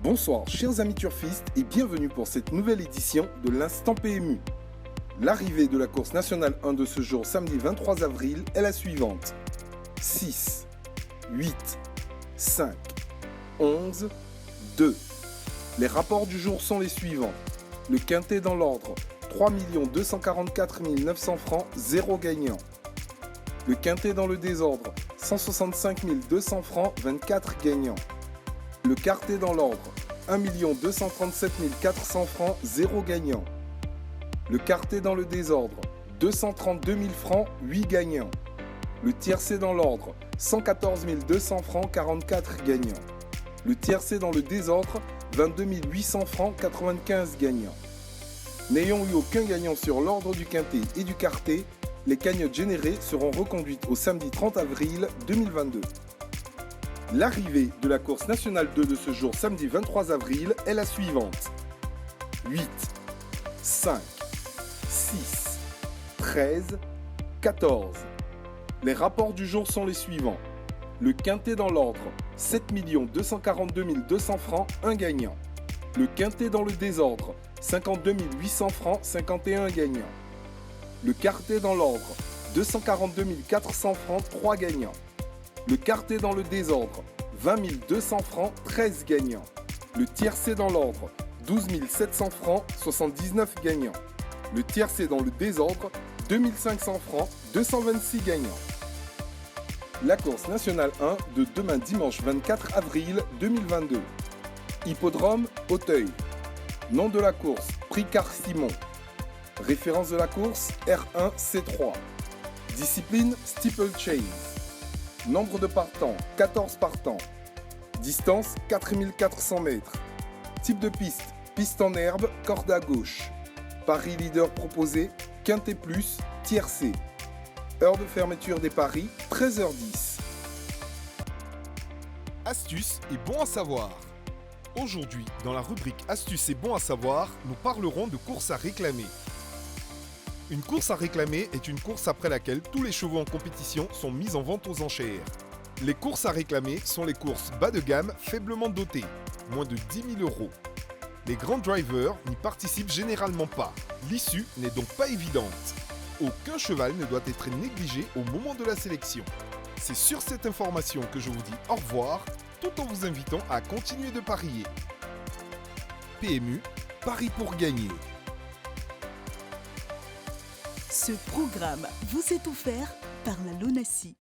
Bonsoir chers amis turfistes et bienvenue pour cette nouvelle édition de l'Instant PMU. L'arrivée de la course nationale 1 de ce jour samedi 23 avril est la suivante. 6, 8, 5, 11, 2. Les rapports du jour sont les suivants. Le quintet dans l'ordre, 3 244 900 francs, 0 gagnant. Le quintet dans le désordre, 165 200 francs, 24 gagnants. Le quartet dans l'ordre, 1 237 400 francs, 0 gagnant. Le quartet dans le désordre, 232 000 francs, 8 gagnants. Le tiercé dans l'ordre, 114 200 francs, 44 gagnants. Le tiercé dans le désordre, 22 800 francs, 95 gagnants. N'ayant eu aucun gagnant sur l'ordre du quintet et du quartet, les cagnottes générées seront reconduites au samedi 30 avril 2022. L'arrivée de la course nationale 2 de ce jour samedi 23 avril est la suivante. 8, 5, 6, 13, 14. Les rapports du jour sont les suivants. Le quintet dans l'ordre, 7 242 200 francs, 1 gagnant. Le quintet dans le désordre, 52 800 francs, 51 gagnants. Le quartet dans l'ordre, 242 400 francs, 3 gagnants. Le quartet dans le désordre, 20 200 francs, 13 gagnants. Le tiercé dans l'ordre, 12 700 francs, 79 gagnants. Le tiercé dans le désordre, 2500 francs, 226 gagnants. La course nationale 1 de demain dimanche 24 avril 2022. Hippodrome Auteuil. Nom de la course, Prix Car-Simon. Référence de la course, R1C3. Discipline, Steeplechase. Nombre de partants, 14 partants. Distance, 4400 mètres. Type de piste, piste en herbe, corde à gauche. Paris leader proposé, quintet plus, tiercé. Heure de fermeture des paris, 13h10. Astuces et bons à savoir. Aujourd'hui, dans la rubrique Astuces et bons à savoir, nous parlerons de courses à réclamer. Une course à réclamer est une course après laquelle tous les chevaux en compétition sont mis en vente aux enchères. Les courses à réclamer sont les courses bas de gamme faiblement dotées, moins de 10 000 €. Les grands drivers n'y participent généralement pas. L'issue n'est donc pas évidente. Aucun cheval ne doit être négligé au moment de la sélection. C'est sur cette information que je vous dis au revoir, tout en vous invitant à continuer de parier. PMU, Paris pour gagner. Ce programme vous est offert par la LONASI.